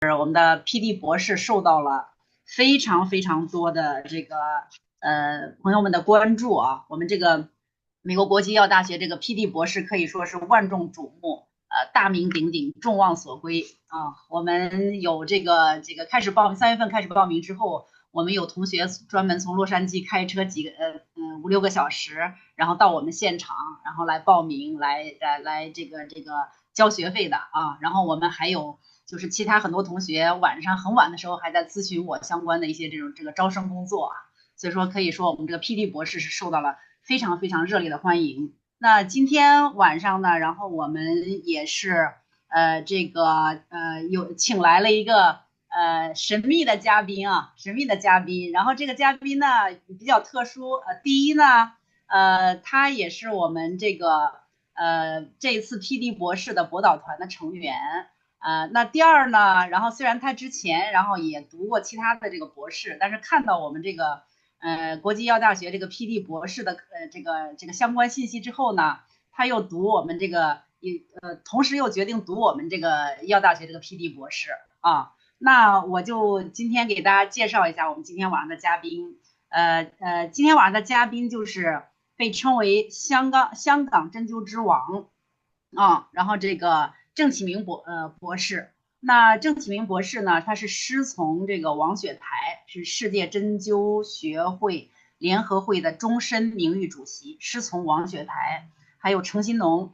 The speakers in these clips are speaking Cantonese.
就是我们的 PD 博士受到了非常非常多的这个朋友们的关注啊。我们这个美国国际医药大学这个 PD 博士可以说是万众瞩目，大名鼎鼎，众望所归啊。我们有这个开始报名，3月份开始报名之后，我们有同学专门从洛杉矶开车5、6个小时，然后到我们现场，然后来报名，来这个交学费的啊。然后我们还有就是其他很多同学晚上很晚的时候还在咨询我相关的一些这个招生工作啊。所以说可以说我们这个 PD 博士是受到了非常非常热烈的欢迎。那今天晚上呢，然后我们也是有请来了一个神秘的嘉宾啊，神秘的嘉宾。然后这个嘉宾呢比较特殊，第一呢，他也是我们这一次 PD 博士的博导团的成员。那第二呢，然后虽然他之前然后也读过其他的这个博士，但是看到我们这个国际医药大学这个 PD 博士的这个相关信息之后呢，他又读我们同时又决定读我们这个医药大学这个 PD 博士啊。那我就今天给大家介绍一下我们今天晚上的嘉宾。今天晚上的嘉宾就是被称为香港针灸之王啊，然后这个郑启明博士。那郑启明博士呢，他是师从这个王雪台，是世界针灸学会联合会的终身名誉主席，师从王雪台。还有程新农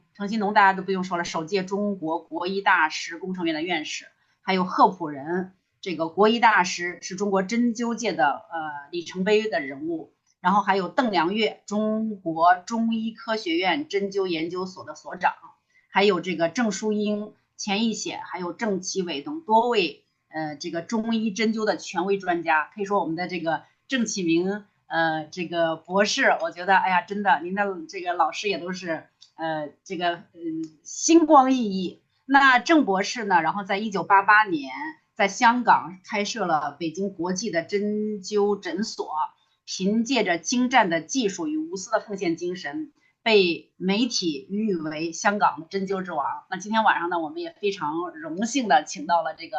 大家都不用说了，首届中国国医大师工程院的院士。还有贺朴仁，这个国医大师，是中国针灸界的里程碑的人物。然后还有邓良月，中国中医科学院针灸研究所的所长。还有这个郑淑英、钱义显，还有郑其伟等多位这个中医针灸的权威专家。可以说我们的这个郑启明这个博士，我觉得哎呀，真的您的这个老师也都是星光熠熠。那郑博士呢，然后在1988年在香港开设了北京国际的针灸诊所，凭借着精湛的技术与无私的奉献精神，被媒体誉为香港的针灸之王。那今天晚上呢，我们也非常荣幸的请到了这个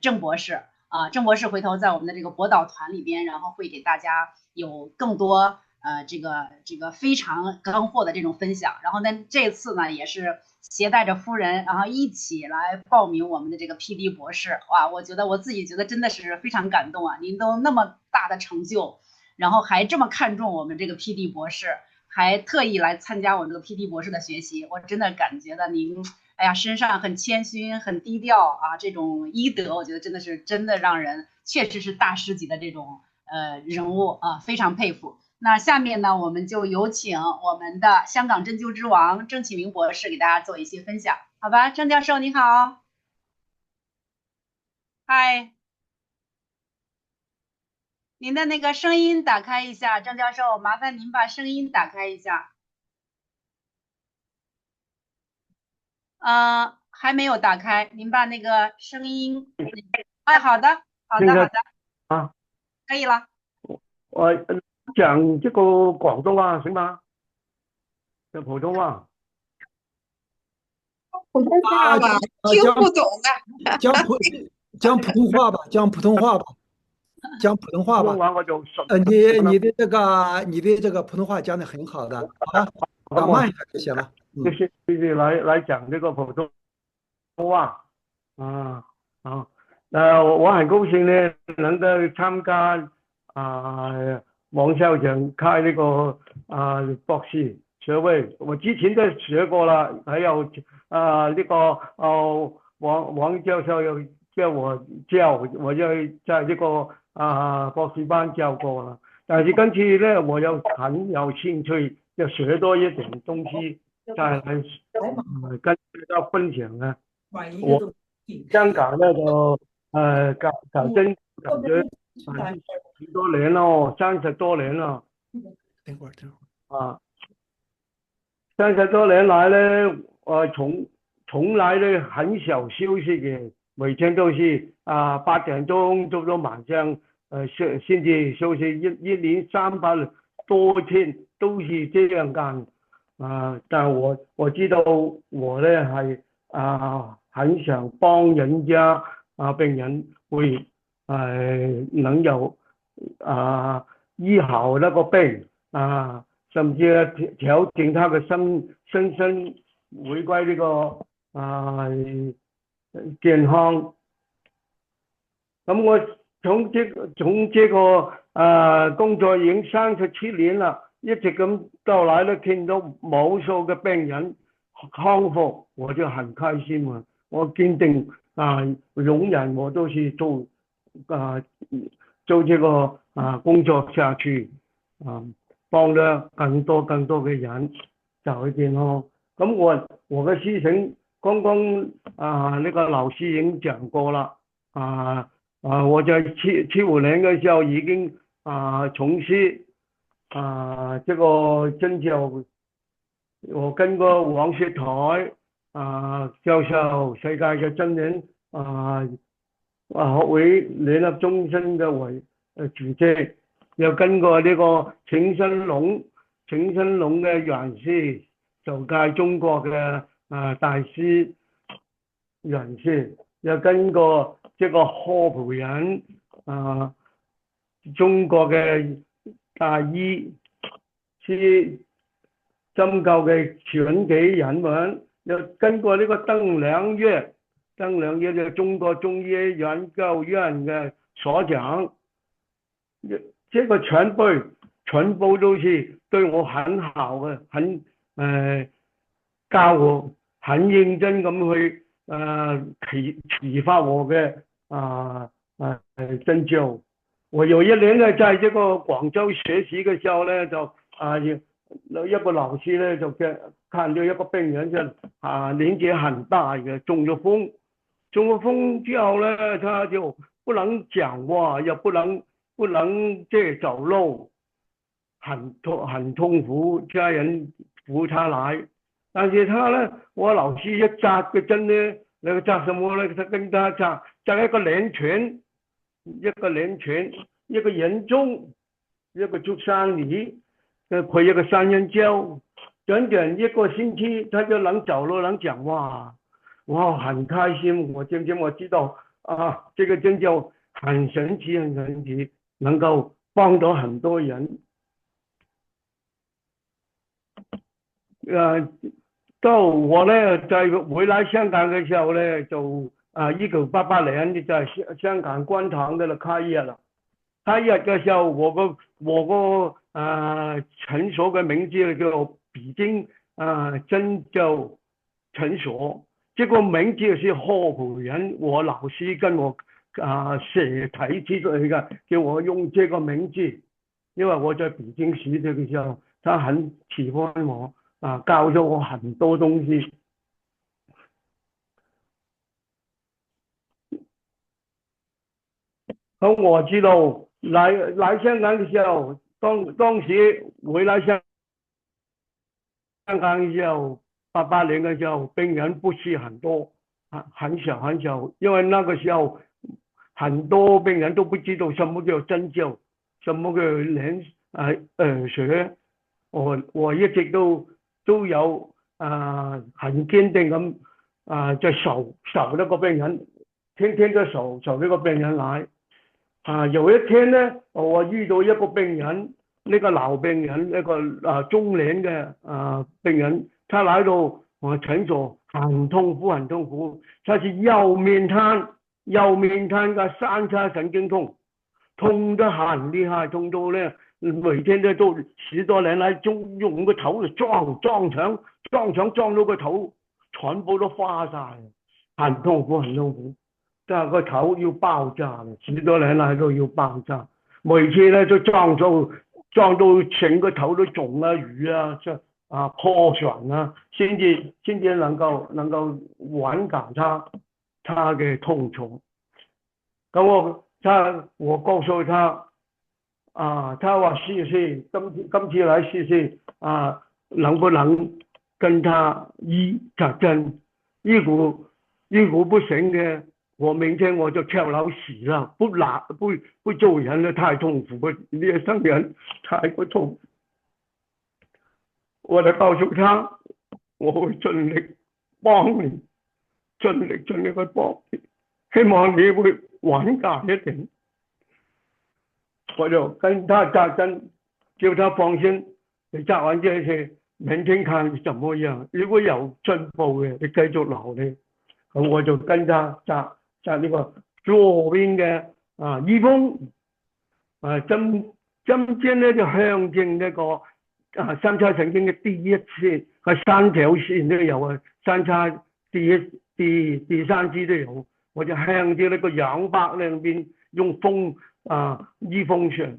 郑博士啊。郑博士回头在我们的这个博导团里边，然后会给大家有更多这个非常干货的这种分享。然后呢，这次呢也是携带着夫人，然后一起来报名我们的这个 PD 博士。哇，我自己觉得真的是非常感动啊！您都那么大的成就，然后还这么看重我们这个 PD 博士，还特意来参加我们这个 PD 博士的学习，我真的感觉到您，哎呀，身上很谦逊、很低调啊，这种医德，我觉得真的让人确实是大师级的这种人物啊，非常佩服。那下面呢，我们就有请我们的香港针灸之王郑启明博士给大家做一些分享，好吧？郑教授你好。嗨，您的那个声音打开一下，郑教授，麻烦您把声音打开一下。还没有打开，您把那个声音，哎，好的，好的，好那个的，啊，可以了。我讲这个广东话行吗？这普通话普通话吧，听讲不懂啊。讲普讲普通话吧，讲普通话吧，讲普通话吧。普通话我就熟你的这个普通话讲的很好的，好吧，讲我慢一点就行了。继续来讲这个普通话啊啊，我很高兴呢，能够参加王校长开这个博士学位。我之前都学过了，还有这个王教授又叫我教，我就在这个博士班教过了。但是今次呢，我又很有兴趣，要学多一点东西，再来跟大家分享啊。我香港那个搞真感觉10多年了30多年了啊，30多年来呢，从来呢很少休息嘅，每天都是8点钟到晚上先至休息，一年300多天都是这样干但我知道我呢係很想幫人家病人會能有醫好那個病甚至調整他嘅身回歸呢個健康。咁我從這個工作已經37年啦，一直咁到來都見到無數嘅病人康復，我就很開心啊！我堅定永遠我都是做這個工作下去幫咗更多嘅人就會健康。咁我嘅思想剛剛呢個老師已經講過啦我在75年嘅時候已經從事這個真教，我跟個黃雪台教授世界嘅真人學會聯合中心嘅主席，又跟過呢個陳新龍嘅院士，就介中國嘅大師院士，又跟過這個何培仁中國嘅大醫是針灸嘅傳奇人物，又跟過呢個鄧良月就中國中醫研究院嘅所長，這個全部都是對我很好嘅，教我很認真咁去啟發我嘅真教。我有一年呢，在這個廣州學習嘅時候呢，就一個老師呢，就看到一個病人就年紀很大嘅，中咗風之後呢，他就不能講話，又不能即係走路，很痛苦，家人扶他來，但是他呢，我老師一紮嘅針呢，那個紮什麼呢？他跟他紮一個連拳，一個人中，一個足三里，配一個三陰交，短一個星期他就能走路能講話，哇，很開心。我知道這個真就很神奇，能夠幫到很多人。到我呢，在回來香港嘅時候呢，就1988年就在香港觀塘嘅開業啦。開業嘅時候，我個診所嘅名字叫北京真教診所。這個名字是何培仁我老師跟我寫提出嚟嘅，叫我用這個名字，因為我在北京時嘅時候，他很喜歡我教咗我很多東西。咁我知道來香港嘅時候，當時回來香港嘅時候，88年嘅時候，病人不是很多，很少，因為那個時候很多病人都不知道什麼叫針灸，什麼叫連穴。我一直都有很堅定咁在守呢個病人，天天都守呢個病人來。有一天呢，我遇到一個病人，呢個老病人，一個中年嘅病人，他來到我診所，很痛苦，他是右面癱嘅三叉神經痛得很厲害，痛到呢每天都10多年來用個頭嚟撞牆到個頭全部都花晒，很痛苦。但係個頭要爆炸，10多年來都要爆炸，每次呢都撞到整個頭都腫瘀破損先至能夠緩解他嘅痛楚。咁我告訴他他話試試，今次來試試能不能跟他醫紮針，如果不行嘅，我明天我就跳樓死了，不做人了，太痛苦了，呢一生人太過痛苦。我就告訴他，我會盡力幫你，盡力去幫你。希望你會穩架一點。我就跟他扎針，叫他放心。你扎完這些，明天看怎麼樣。如果有進步嘅，你繼續留你。咁我就跟他扎呢個左邊嘅衣風，針尖咧就向正呢個三叉神經嘅第一線，係三條線都有啊，三叉第三支都有。我就向住呢個陽白兩邊用風衣風上，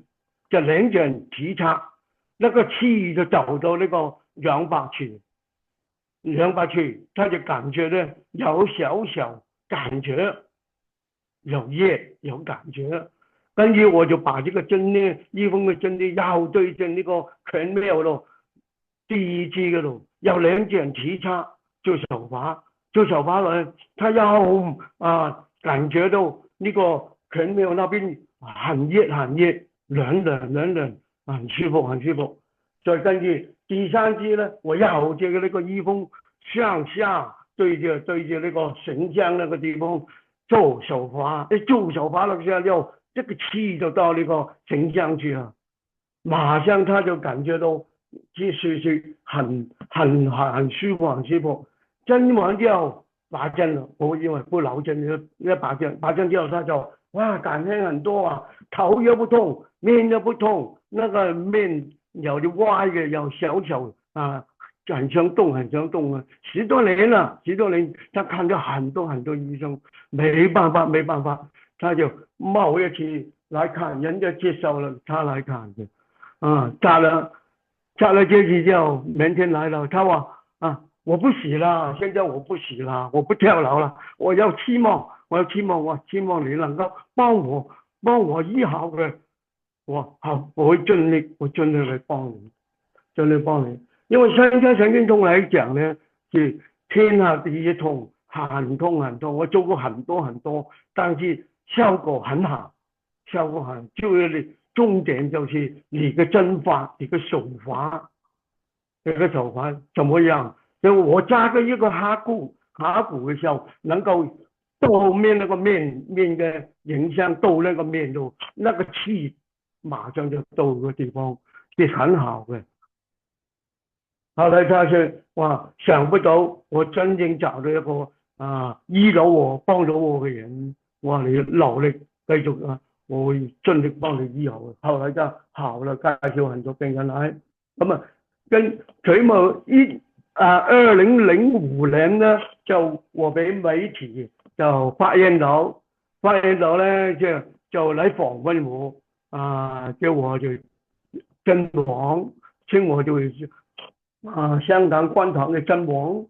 就兩點提插，那個氣就走到呢個陽白處，他就感覺呢有小小感覺，有熱有感覺。跟住我就把這個針呢，衣風嘅針呢，又對正呢個拳廟咯，第二支嗰度有兩點提插做手法呢，他又感覺到呢個拳廟那邊很熱，涼，很舒服。再跟住第三支呢，我又借呢個衣風向下對着呢個神像那個地方做手法，一做手法那下就這個氣就到呢個神像去了，馬上他就感覺到是很舒服。針完之後拔針了，我因為不老針，一拔針之後他就感覺很多啊，頭又不痛，面又不痛，那個面有啲歪嘅，有小很想動啊，10多年了，他看咗很多醫生，沒辦法，他就冒一次來看，人家接受了他來看的，扎了這次之後，明天來了，他話我不洗了，現在我不洗了，我不跳樓了，我期望你能夠幫我醫好佢。好，我會盡力嚟幫你，因為三叉神經痛嚟講呢，是天下第一痛，很痛，我做過很多，但是效果很好，就是你重點就是你的針法，你的手法怎麼樣？就我扎嘅一個下骨嘅時候，能夠到面那個面嘅影響到那個面度，那個氣馬上就到個地方，是很好嘅。後來他說想不到我真正找到一個醫到我幫到我嘅人，我話你努力繼續我會盡力幫你醫好嘅。後來就好了，介紹很多病人來，咁跟佢冇2005年呢，就我俾媒體就發現到呢，就嚟訪問我，叫我就真王，稱我就香港觀塘嘅真王，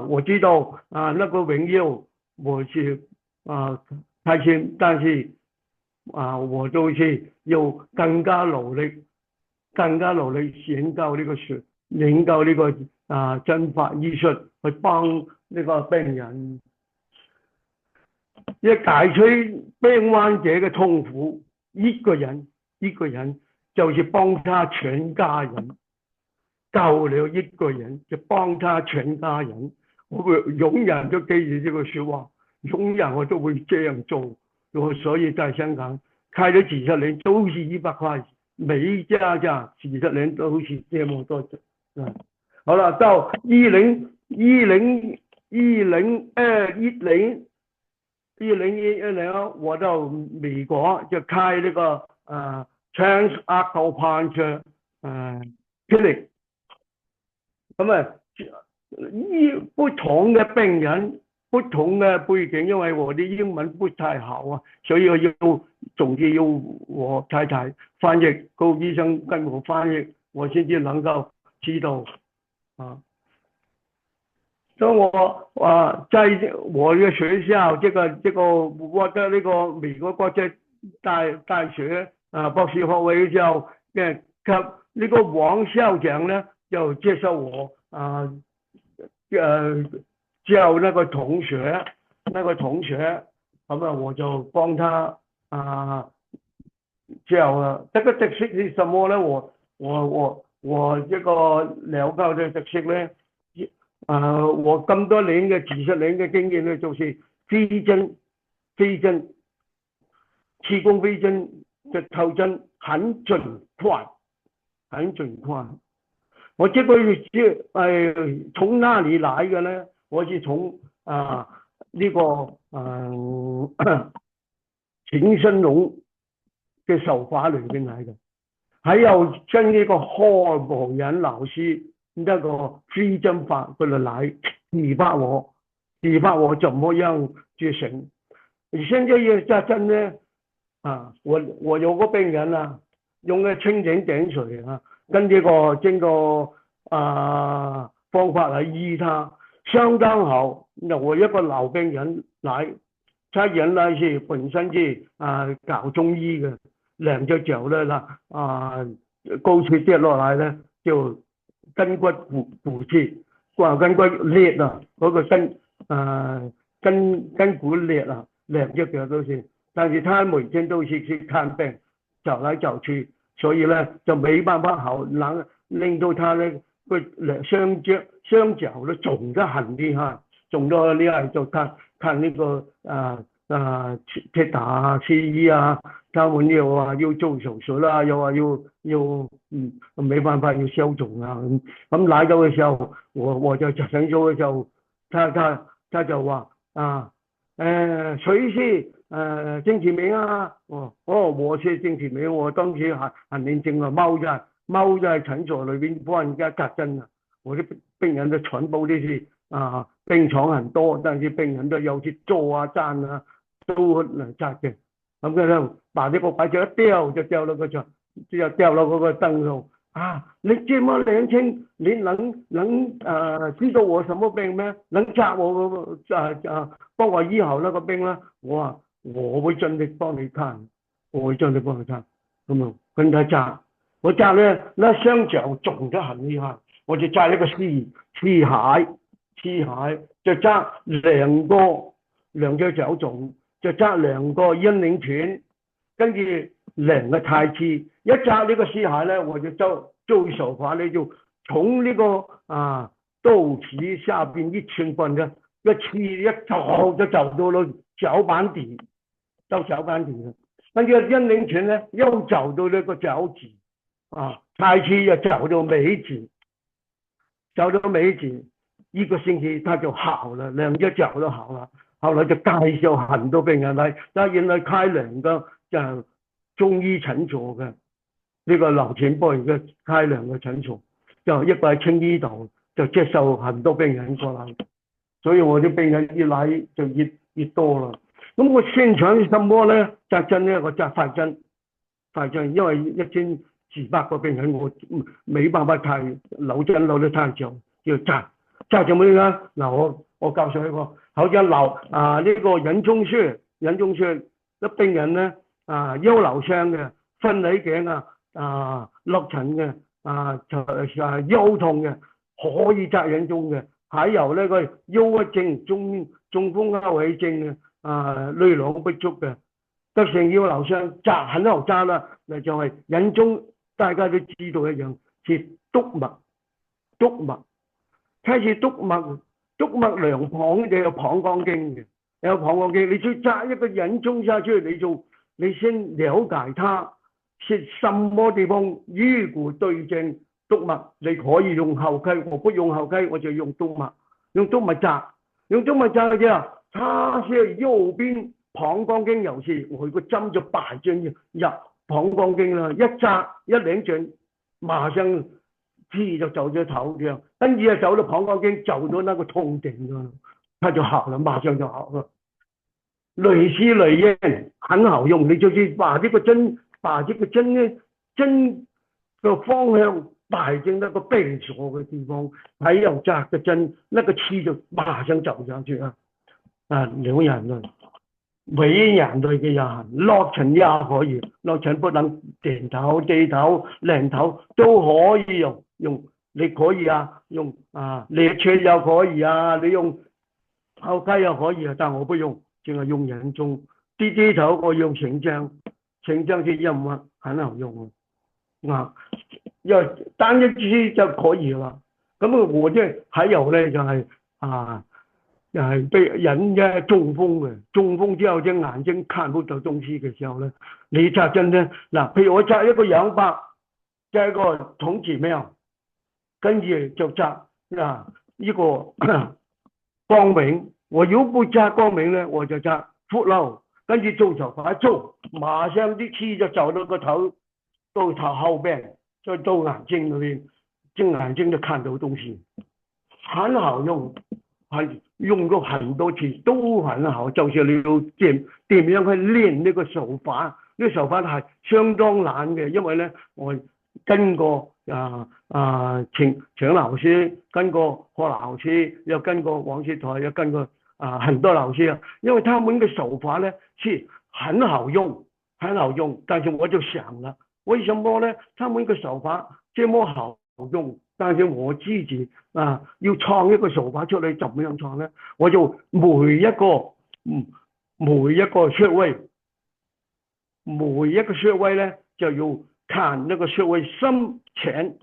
我知道那個榮耀我是開心，但是我就是要更加努力研究呢個針法醫術去幫呢個病人，一解除病患者嘅痛苦，一個人就是幫他全家人，救了一個人就幫他全家人。我會永遠都記住這個說話，永遠我都會這樣做。我所以在香港開咗幾十年都是100塊，每一家幾十年都是這麼多。好了，到2011年，我到美國就開呢個Trans-Acupuncture Clinic，咁不同嘅病人，不同嘅背景，因為我啲英文不太好啊，所以我總之要我太太翻譯，個醫生跟我翻譯，我先至能夠知道。所以我在我嘅學校，我的呢個美國國際大學博士學位嘅時候，及呢個王校長呢就接受我教那個同學，咁我就幫他教了。這個特色是什麼呢？我這個了解的特色呢，我咁多年嘅幾十年嘅經驗呢，就是飛針飞针，气功飞针的抽针很准快，很准快。我这个从哪里来的呢？我是从这个秦生龙嘅手法裏邊嚟嘅，還有跟呢個賀寶仁老師那個飛針法佢哋來啟發我怎麼樣去行。現在要扎針呢，我有個病人啊，用嘅清井頂水啊，跟這個方法來醫他，相當好。我一個老病人來，他原來是本身是搞中醫嘅，兩隻腳咧高處跌落嚟咧就筋骨骨折，筋骨裂啊，嗰個筋骨裂啊，兩隻腳都是。但是他每天都是去看病，走來走去，所以咧就沒辦法好，令到他咧個雙腳咧腫得很厲害，腫到厲害就看那個鐵打西醫啊，他們又話要做手術啦，又話要沒辦法要消腫啊。咁來到嘅時候，我就想做嘅時候，他就話誰是鄭志明啊？我是鄭志明，我當時很年輕啊，踎在診所裏邊幫人家扎針啊。我啲病人都全部都是病床很多，但是病人都有去坐啊站啊都嚟扎嘅。咁佢就把呢個擺著一掉就掉落個牆，就掉落嗰個燈度。你這麼年輕，你能知道我什麼病咩？能扎我幫我醫好那個病啦？我話我會盡力幫你看，咁啊跟他扎，我扎咧那雙腳腫得很厲害，我就扎一個屍骸，就扎兩隻腳腫，就扎兩個陰陵泉，跟住兩個太翅，一扎呢個屍骸咧，我就做手法咧，就從呢個肚臍下邊一寸棍嘅一刺一走就走到了腳板底，跟住陰陵泉咧又走到呢個腳趾，太翅又走到尾趾，一個星期他就好了，兩隻腳都好了。後來就介紹很多病人嚟，但原來開兩個中醫診所嘅，呢個劉前輩嘅開兩個診所，就一個喺青衣度，就接受很多病人過嚟，所以我啲病人越嚟就越多啦。咁我宣傳什麼咧？扎針咧，我扎快針，因為1400個病人我沒辦法太留得太久，要扎就咩咧？嗱，我教授一個，好似呢個人中穴啲病人咧腰扭傷嘅、分離頸落塵嘅、腰痛嘅，可以扎人中嘅。還有呢個憂鬱症、中風後遺症嘅、內囊不足嘅，急性腰扭傷很好扎啦。嗱就係人中，大家都知道一樣，是督脈。開始督脈量膀就有膀胱經嘅，你去扎一個人中下去，你先了解它是什麼地方，如果對症督脈，你可以用後溪，我不用後溪，我就用督脈扎嘅啫。它是右邊膀胱經有事，我個針就擺進入膀胱經啦，一扎一領盡，馬上就走咗頭這樣，跟住走到膀胱經，走到那個痛點啦，它就好了，馬上就好了。類似類應很好用，你就是把這個針個方向擺進那個病所嘅地方，還有扎個針，那個氣就馬上走上去啊！兩人類，每人類嘅人落塵也可以，落塵不能點頭、地頭、零頭都可以用，你可以用列車又可以你用後溪又可以但我不用，淨係用人中。地頭我用清漿是陰脈，很好用因為單一支就可以啦。咁我即係還有咧就係被人家中風嘅，中風之後隻眼睛看不到東西嘅時候咧，你扎針咧，嗱，譬如我扎一個楊八，扎一個童子廟，跟住就扎呢個光明，我如果不扎光明咧，我就扎福樓，跟住做手法做，馬上啲氣就走到個頭，到頭後邊，再到眼睛嗰邊，隻眼睛就看到東西，很好用。係用過很多次都很好，就是你要點樣去練呢個手法，呢個手法係相當難嘅，因為咧我跟過請老師，跟過何老師，又跟過王雪台，又跟過很多老師啊，因為他們嘅手法咧是很好用，很好用，但是我就想了，為什麼咧？他們嘅手法這麼好用？但是我自己要創一個手法出嚟，怎麼樣創呢？我就每一個穴位，每一個穴位呢，就要看那個穴位深淺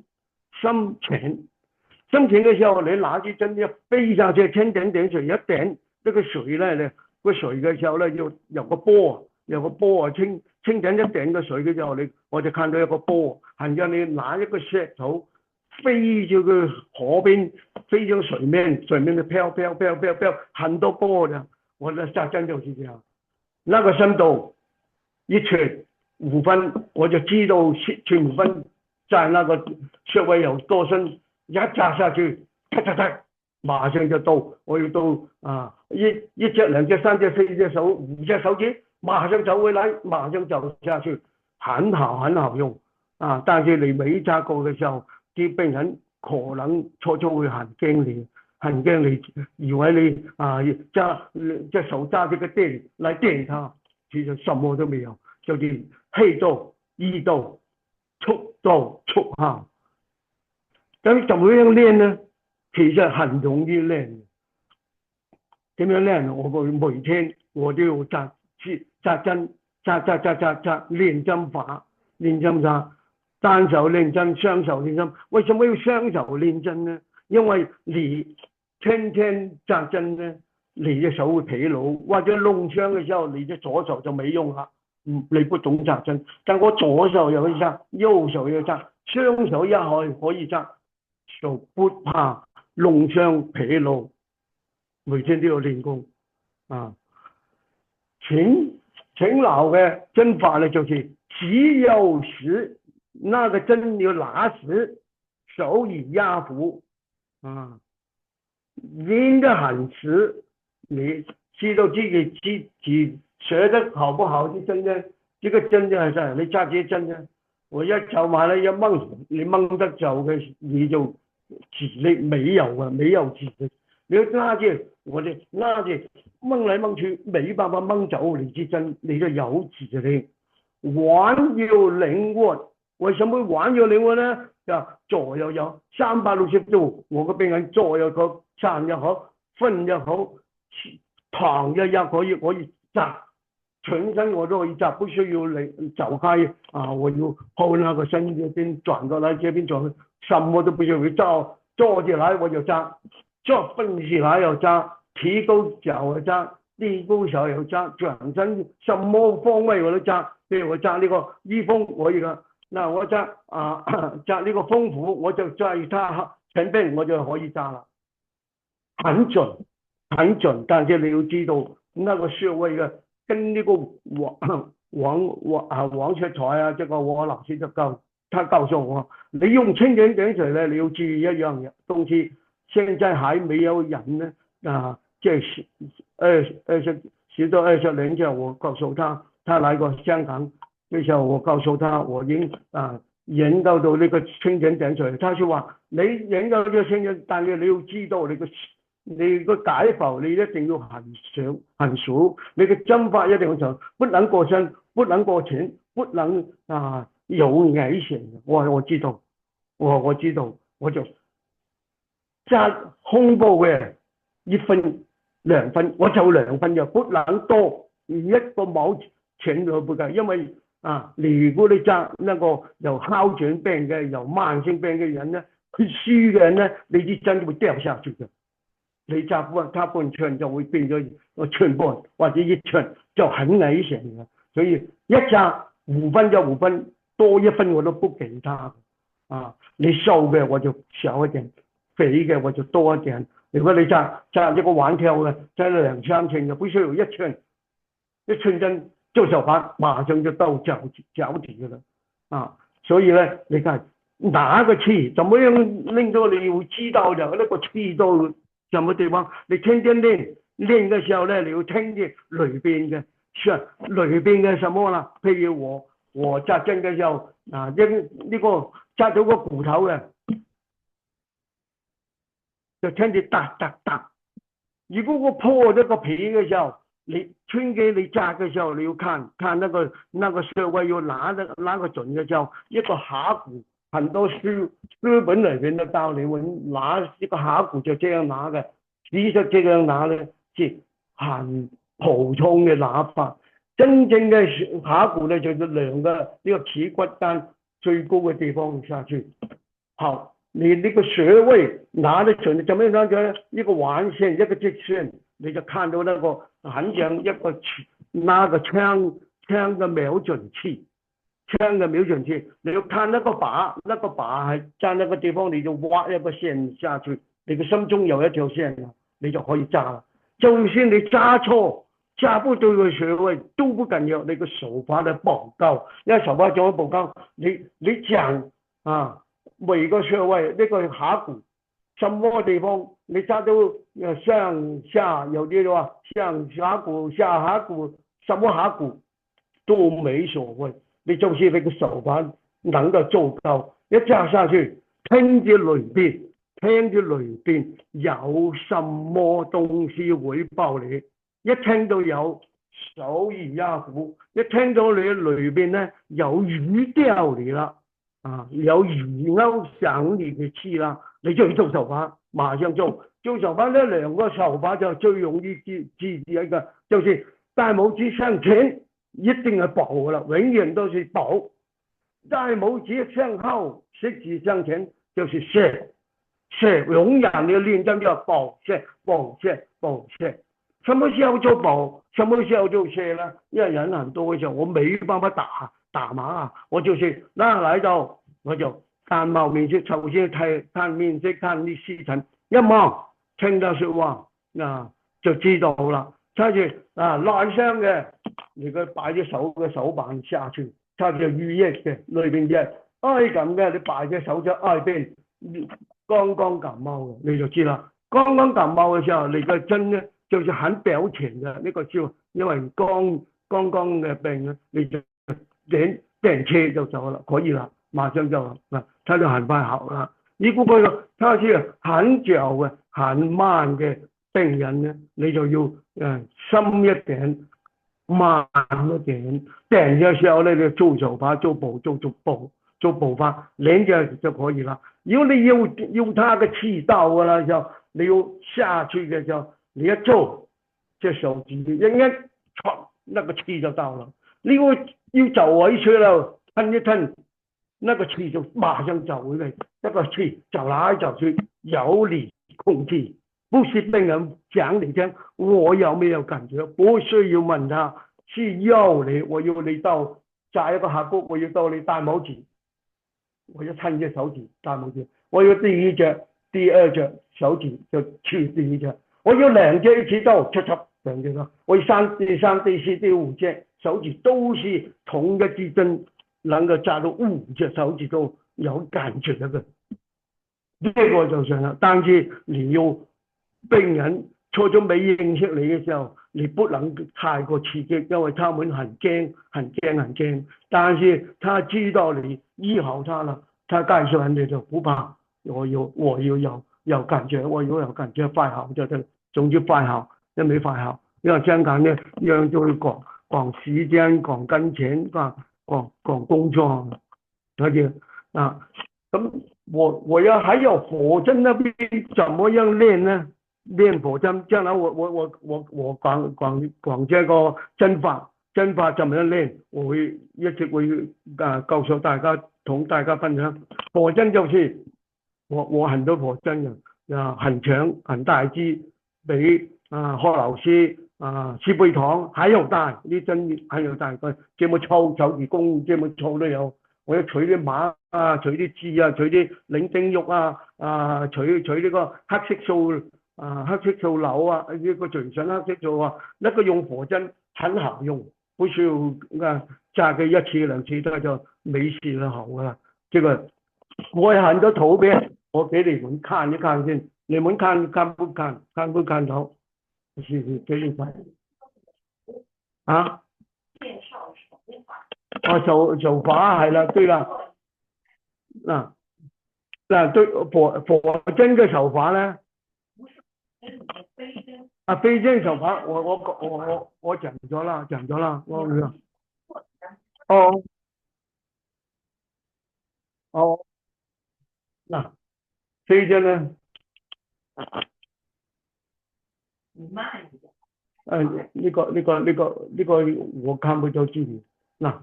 嘅時候，你拿支針一飛上去，蜻蜓點水一點，呢個水呢，個水嘅時候呢，要有個波啊，蜻蜓一點嘅水嘅時候，我就看到一個波，係讓你拿一個石頭。飛住個河邊，飛上水面就飄，很多波的。我的扎針就是這樣，那個深度一寸5分，我就知道寸5分在那個穴位有多深，一扎下去，馬上就到。我要到一隻兩隻三隻四隻手5隻手指，馬上走回來，馬上走下去，很好用但是你未扎過嘅時候，啲病人可能初會很驚你，以為你隻手揸住個電嚟電他，其實什麼都沒有，就是氣道、醫道、速度、速效。咁怎麼樣練呢？其實很容易練。點樣練？我每天我都要扎針，練針法。單手練針，雙手練針。為什麼要雙手練針呢？因為你天天扎針呢，你隻手會疲勞，或者弄傷嘅時候，你隻左手就沒用啦。你不懂扎針，但我左手又可以扎，右手又扎，雙手也可以扎，就不怕弄傷疲勞。每天都要練功請老嘅針法呢，就是只有時。那個針要拿實，手以壓服練得很實，你知道自己學得好不好？啲針呢？這個針就係真係你揸住針呢，我一走埋咧一掹，你掹得走嘅，你就磁力沒有磁力。你拉住我哋拉住掹嚟掹去，沒辦法掹走你支針，你就有磁力。玩要靈活。為什麼玩要靈活呢？左右有360度，我個病人左右個站又好，瞓又好，躺又可以扎，全身我都可以扎，不需要你走開我要後那個身這邊轉過來，這邊轉，什麼都不需要，坐起來我就扎，瞓起來又扎，提高腳又扎，低高手又扎，轉身什麼方位我都扎，譬如我扎呢個醫風可以㗎。嗱，我扎呢個風府，我就在他前邊，我就可以扎啦，很準，但是你要知道，那個穴位嘅跟呢個王雪台這個我老師就他告訴我，你用蜻蜓點水呢，你要注意一樣東西，現在還沒有人呢這10到20年前，我告訴他來過香港。那時候我告訴他，我已經研究到呢個蜻蜓點水，他就話你研究呢個蜻蜓，但係你要知道你個解剖你一定要很熟，你嘅針法一定要熟，不能過深，不能過淺，不能有危險。我知道，我知道，我就扎胸部嘅1分2分，我就2分就不能多，一個毛錢都不夠，因為如果你扎那個有哮喘病嘅、有慢性病嘅人呢，佢輸嘅人呢，你啲針會掉下去嘅。你揸他半寸就會變咗個寸半或者一寸，就很危險嘅。所以一揸5分就5分，多1分我都不給他啊。你瘦嘅我就少一點，肥嘅我就多一點。如果你揸一個橫跳嘅，揸2、3寸嘅，不需要1寸，1寸針做手法馬上就到腳底嘅啦啊。所以呢，你看哪個氣怎麼樣令到你會知道就那個氣到什麼地方？你天天練嘅時候呢，你要聽見裏邊嘅，裏邊嘅什麼啦？譬如我紮針嘅時候啊，呢個紮到個骨頭嘅，就聽見嗒嗒嗒。如果我破咗個皮嘅時候，你春季你紮嘅時候，你要看那個穴位要拿個準嘅時候，一個下骨，很多書本裏邊都教你拿一個下骨就這樣拿嘅，其實這樣拿呢是很普通嘅拿法。真正嘅下骨呢，就是量嘅呢個恥骨間最高嘅地方下去。好，你呢個穴位拿得準，怎麼樣拿咗一個橫線一個直線，你就看到那個很像一個那個槍嘅瞄準器，你要看那個靶係在那個地方，你就挖一個線下去，你嘅心中有一條線啦，你就可以揸啦。就算你揸錯，揸不對個穴位都不緊要，你個手法的報告，因為手法做報告，你講啊，每個穴位呢個下骨什麼地方你揸到上下，有啲話上下骨下骨什麼下骨都沒所謂，你就是你個手法能夠做到，一揸下去聽住裏邊有什麼東西會爆你。一聽到有手語壓鼓，一聽到你裏邊呢有語調你啦，啊有語勾上你嘅氣啦，你就要做手法，馬上做手法呢2個手法就最容易記一個，就是大拇指向前一定係保噶啦，永遠都是保，大拇指向後食指向前就是射，永遠你練針就保射。什麼時候做保，什麼時候做射呢？因為人很多嘅時候，我沒辦法打碼啊，我就是來到我就看貌面色，首先看面色，看啲時辰，一望聽到說話啊就知道啦。跟住啊內傷嘅，你佢擺隻手嘅手板下去，跟住淤液嘅裏邊嘅哀咁嘅，你擺隻手就哀邊，剛剛感冒嘅你就知啦。剛剛感冒嘅時候，你個針呢就是很表情嘅呢個招，因為剛剛嘅病呢，你就電車就走了，可以了，馬上就他就很快好了。如果他是很久嘅、很慢嘅病人呢，你就要深一點、慢一點。病嘅時候呢，你做手法、做步法，練就可以了。如果你要他嘅氣到嘅啦，就你要下去嘅時候。你一做，隻手指一那個氣就到了。你要走回去了，吞一吞，那個氣就馬上走回來。那個氣走來走去，有理控制，不是病人講你聽，我有沒有感覺？不需要問他，是要你，我要你到揸一個下骨，我要到你大拇指，我要吞隻手指大拇指，我要第二隻手指就去第一隻。我要2隻一起到，2隻咯。我要第3、第4、第5隻手指都是同一支針，能夠扎到5隻手指都有感覺嘅。呢個就算啦。但是你要病人初中未認識你嘅時候，你不能太過刺激，因為他們很驚。但是他知道你醫好他了，他介紹人哋就不怕。我要有感覺，我要有感覺快好就得。總之快好，一沒快好，因為香港呢樣就會講時間、講金錢、講工作，而且啊，咁我要還有火針那邊怎麼樣練呢？練火針，將來我講這個針法怎麼樣練，我會一直會告訴大家，同大家分享。火針就是我很多火針嘅，很長很大支。比學樓師師貝堂還要大，啲針還要大，佢這麼粗手指公這麼粗都有。我要取啲馬取啲枝取啲領丁肉取呢個黑色素黑色素瘤呢個嘴唇黑色素那個用火針很好用，不需要炸個一次兩次它就沒事了，好了。這個我有很多圖片，我給你們看一看先，你們看不看到？是給你看介紹手法。手法係啦，對啦，對火針嘅手法咧，飛針手法我講咗啦，飛針咧，你慢一點。呢個我看不到字嗱。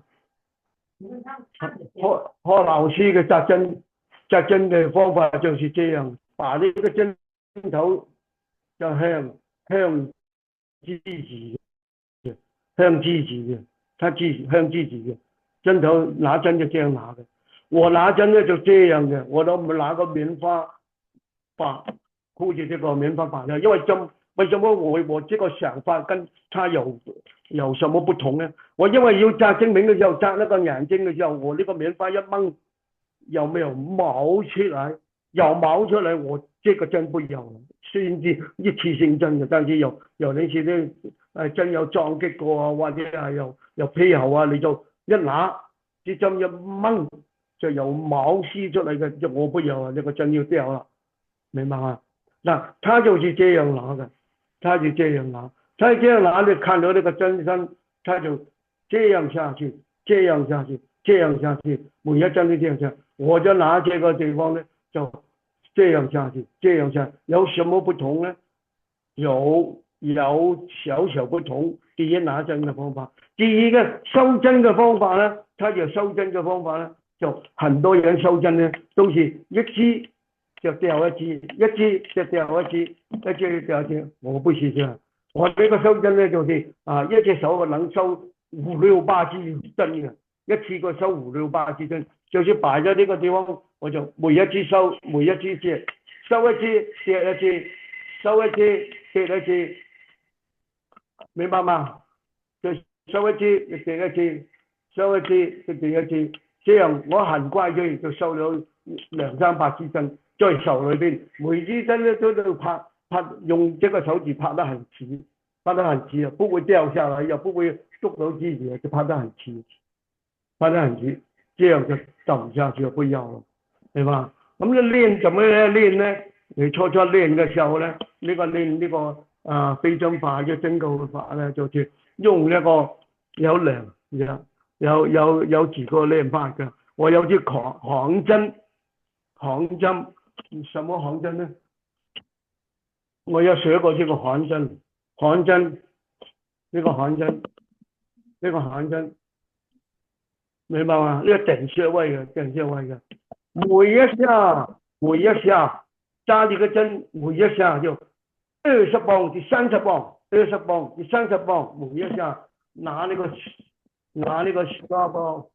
學老師嘅扎針嘅方法就是這樣，把呢個針頭就向支持嘅，向支持嘅，針頭拿針就這樣拿嘅。我拿針呢就這樣嘅，我都拿個棉花把箍住這個棉花把呢，因為針。為什麼我這個想法跟他有什麼不同呢？我因為要扎精明的時候，扎那個眼睛的時候，我那個棉花一掹，有沒有毛出來？有毛出來，我這個針不要了，雖然是一次性針嘅，但是有陣時咧針有撞擊過或者係有披喉你就一拿啲針一掹就有毛絲出嚟嘅，就我不要這個針要掉了，明白嗎？他就是這樣拿嘅。他就這樣拿，你看到那個針身，他就這樣下去，每一針都這樣下去。我就拿這個地方呢，就這樣下去，有什麼不同呢？有小小不同。第一拿針的方法，第二個收針的方法呢，就很多人收針呢，都是一支就掉一支，就掉一支，我不是這樣，我呢個收針呢就是一隻手能收5、6、8支針嘅，一次過收5、6、8支針，就是擺在呢個地方，我就每一支收，每一支接，收一支接一支，收一支接一支，明白嗎？就收一支就接一支，收一支就接一支，這樣我很快就收了2、3、8支針。在手裏邊，每支針咧都拍，用這個手指拍得很直，不會掉下來，又不會捉到自己，就拍得很直，這樣就走下去就不要了，對吧？咁你練怎麼練呢？你初練嘅時候呢，練呢個飛針法嘅針灸法呢，就是用一個有幾個練法嘅，我有啲行針。什麼行針呢？我有學過這個行針，呢個行針，明白嗎？呢個定穴位嘅，每一下揸住個針，每一下就20磅至30磅，20磅至30磅，每一下拿呢個沙包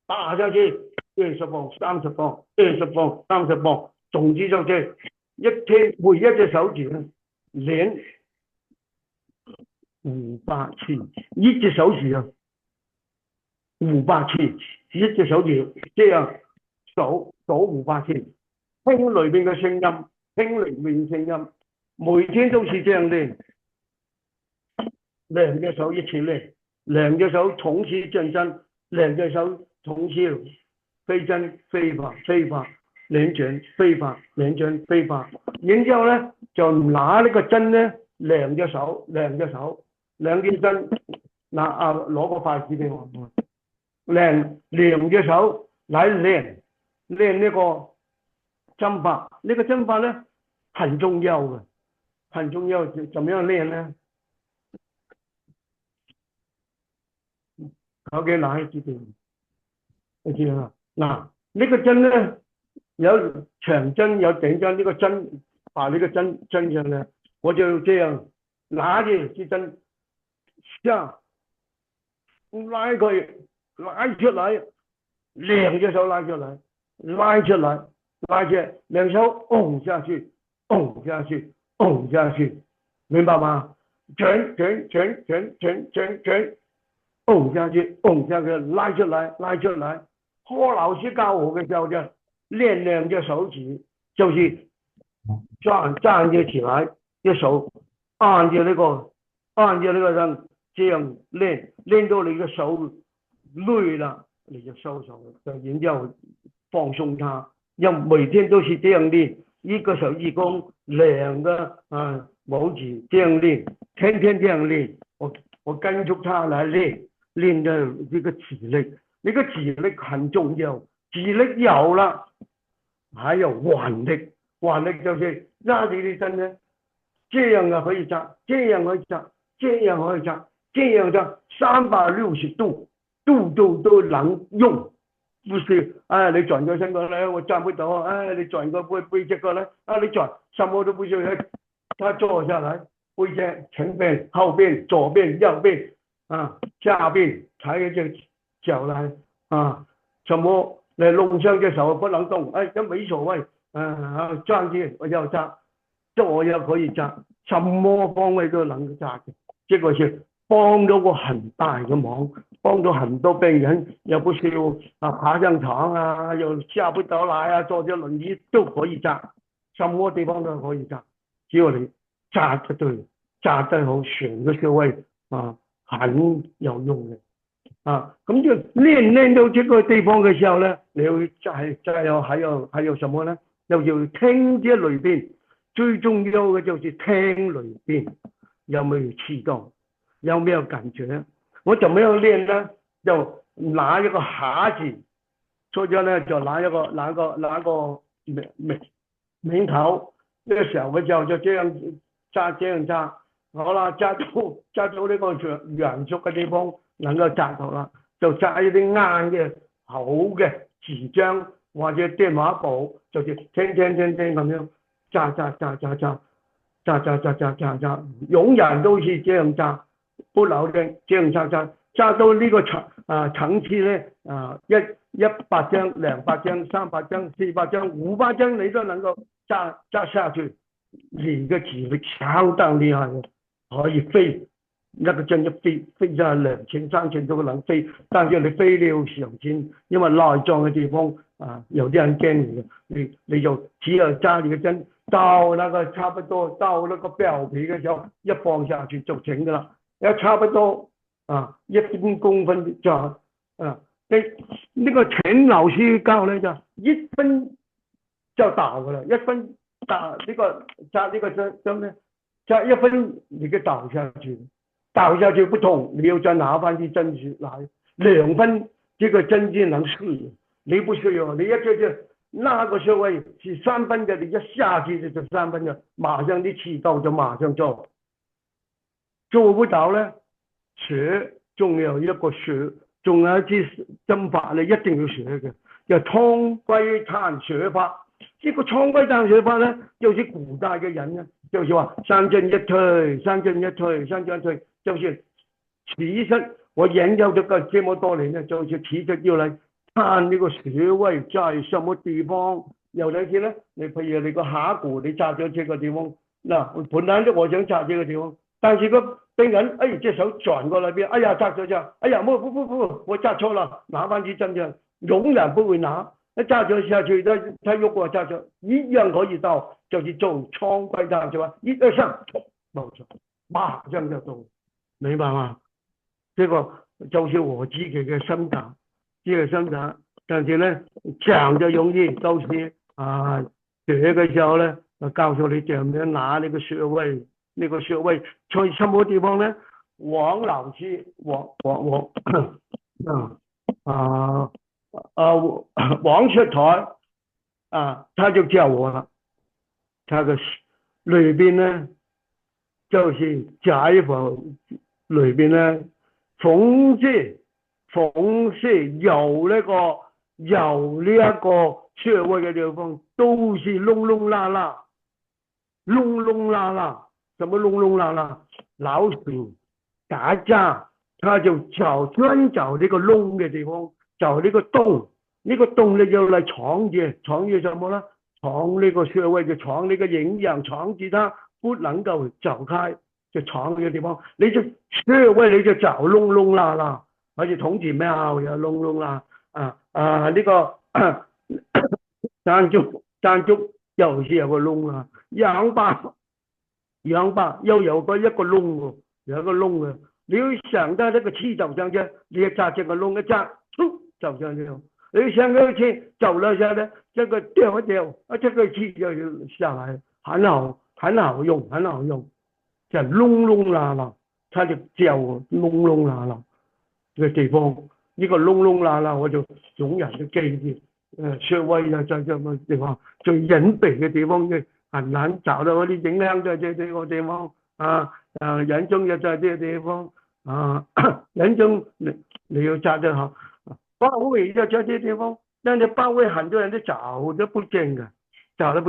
打下去。20磅、30磅、20磅、30磅，總之就係一天每一隻手指咧練500次，一隻手指500次，一隻手指這樣數500次，聽裏面嘅聲音，每天都是這樣練，2隻手一起練，2隻手同時正身，2隻手同時飛針飛法連轉飛法連轉飛法，然之後咧就拿呢個針咧2隻手2支針攞個筷子俾我，2隻手嚟練呢個針法，呢個針法咧很重要嘅，怎麼樣練呢？考嘅哪一支點？你知啦。呢個針咧有長針有短針，呢個針把那个针上呢，我就这样拿着支针向拉佢拉出嚟，两只手拉出来，拉出来，拉起两手拱下去，拱下去，拱下去，明白吗？卷，拱下去，拱下去，拉出来，拉出来。柯老师教我嘅时候就练两只手指，就是站着起来，一手按着那个人，这样练到你的手累了，你就收手了，然后放松它。要每天都是这样练，一个手指公，两个拇指这样练，天天这样练。我跟着他来练的这个指力，那个指力很重要，指力有了，还有腕力，腕力就是拉起你针呢，这样可以扎，这样可以扎，这样可以扎，这样扎360度，都能用。不是你转个身过来我站不到，你转个背脊过来，你转什么都不需要，他坐下来，背脊前边后边左边右边下边抬一隻腳來什麼你弄傷隻手不能動，都沒所謂站住我要扎，我也可以扎，什麼方位都能扎嘅，這個是幫到我很大嘅忙，幫到很多病人，又不需要爬上床又下不到來坐着輪椅都可以扎，什麼地方都可以扎，只要你扎得對，扎得好，選個穴位很有用嘅咁就練到這個地方嘅時候呢，你要再有還有什麼呢？又要聽這裏邊，最重要嘅就是聽裏邊有沒有氣動，有沒有感覺？我怎麼樣練呢？就拿一個下字，所以呢就拿個名頭，呢個時候嘅時候就這樣扎。好啦，扎到呢個陽燭嘅地方能夠扎到啦，就扎一啲硬嘅好嘅紙張或者電話簿，就是聽咁樣扎，永遠都是這樣扎，不留嘅這樣扎到呢個層次咧100張、200張、300張、400張、500張你都能夠扎下去，你嘅指力相當厲害嘅。可以飛，一個針一飛咗2寸3寸都能飛，但係你飛你要上天，因為內臟嘅地方有啲人驚你就只有揸住個針到那個差不多到那個表皮嘅時候，一放下去就整㗎啦，一差不多1公分就呢個陳老師教咧就1分就到㗎啦，1分打呢個扎呢個針咧。扎1分你嘅倒下去不痛，你要再拿翻啲針出來，2分這個針先能試，你不需要，你一隻那個穴位是3分嘅，你一下去就3分嘅，馬上啲氣到就馬上做不到呢，學仲有一個學，仲有一啲針法你一定要學嘅，叫蒼歸탄學法。這個蒼歸탄學法呢，就是古代嘅人呢，就是話3進1退，3進1退，3進1退，就是其實我研究咗這麼多年呢，就是其實要嚟看呢個穴位在什麼地方。有兩次呢，你譬如你個下骨你扎咗這個地方，本來我想扎這個地方，但是個病人隻手轉過來邊，扎咗咋，不，我扎錯了，拿翻支針就永遠不會拿。一揸咗下去，他喐過揸咗，一樣可以到，就是做蒼歸탄就話1、2、3，冇錯，馬上就到，明白嗎？這個就是我自己嘅心得，但是呢講就容易，到時學嘅時候呢，告訴你點樣拿那個穴位，在什麼地方呢？王老師，王出台他就教我了，他的裏邊呢就是解剖裏邊呢，逢是有呢一個穴位嘅地方都是窿窿罅罅，窿窿罅罅，什麼窿窿罅罅？老鼠、打架，他就專找這個窿嘅地方，找呢個洞，呢個洞呢就來藏住什麼呢？藏呢個穴位，就藏呢個營養，藏住它不能夠走開，就藏呢個地方。你就穴位你就找窿窿罅罅，好似筒子廟有窿窿罅，呢個山竹又是有個窿啊，羊八又有一個窿喎，有一個窿嘅。你要想到這個氣走上去，你要扎這個窿，一扎，走上去。你想個氣走了下來，這個掉一掉，這個氣就下來，很好用，就窿窿罅罅，它就叫窿窿罅罅嘅地方。呢個窿窿罅罅我就永遠都記住。穴位啊，在這個地方最隱蔽嘅地方，很難找到嗰啲影響在這個地方人中也在這個地方人中你要扎得好，包圍就在這個地方，但係包圍很多人都找得不見嘅，是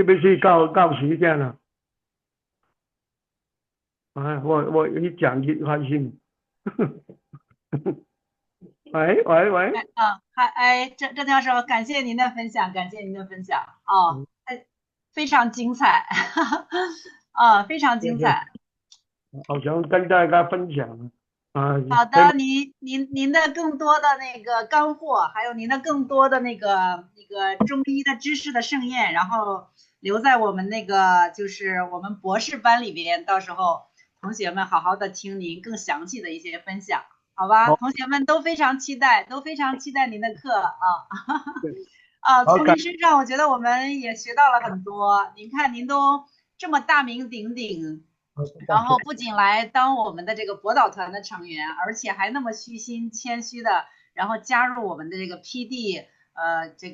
不是夠時間了？我一講就開心。喂，郑教授，感謝您的分享非常精彩非常精彩。好想跟大家分享好的，您的更多的那個乾貨，還有您的更多的那個中醫的知識的盛宴，然後留在我們那個就是我們博士班裡邊，到時候同學們好好的聽您更詳細的一些分享，好吧？同學們都非常期待您的課從您身上我覺得我們也學到了很多。您看您都這麼大名鼎鼎，然後不僅來當我們的這個博導團的成員，而且還那麼虛心謙虛的，然後加入我們的這個 PD 這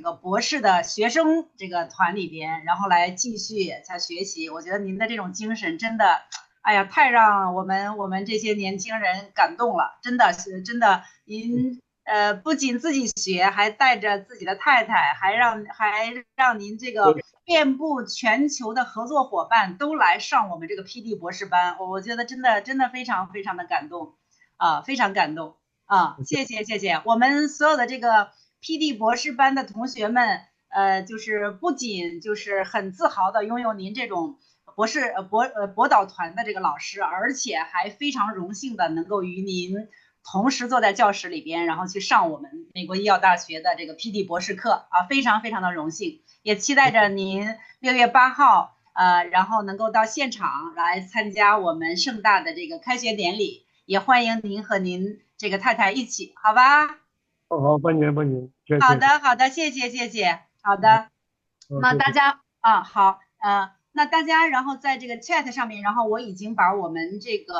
個博士的學生這個團裡邊，然後來繼續再學習。我覺得您的這種精神真的，哎呀，太讓我們這些年輕人感動了，真的您不僅自己學，還帶着自己的太太，還讓您這個遍布全球的合作夥伴都來上我們這個 PD 博士班，我覺得真的非常非常的感動非常感動謝謝我們所有的這個 PD 博士班的同學們，就是不僅就是很自豪的擁有您這種博導團的這個老師，而且還非常榮幸的能夠與您同時坐在教室裡邊，然後去上我們美國醫藥大學的這個 PD 博士課非常非常的榮幸，也期待着您6月8號然後能夠到現場來參加我們盛大的這個開學典禮，也歡迎您和您這個太太一起，好吧？好，歡迎，謝謝。好的，謝謝，好的。那大家好，那大家然後在這個 chat 上面，然後我已經把我們這個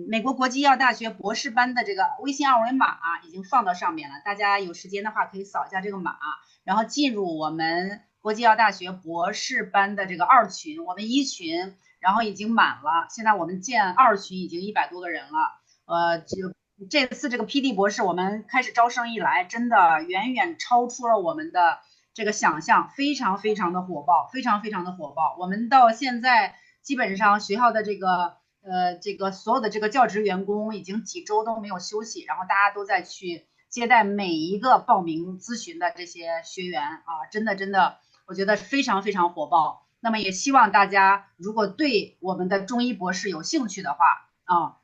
美國國際醫藥大學博士班的這個微信二維碼已經放到上面了，大家有時間的話可以掃一下這個碼，然後進入我們國際醫藥大學博士班的這個2群，我們1群然後已經滿了，現在我們建2群已經100多個人了，這次這個 PD 博士我們開始招生以來，真的遠遠超出了我們的這個想象，非常非常的火爆，非常非常的火爆。我們到現在基本上學校的這個所有的這個教職員工已經幾周都沒有休息，然後大家都在去接待每一個報名諮詢的這些學員真的我覺得非常非常火爆。那麼也希望大家如果對我們的中醫博士有興趣的話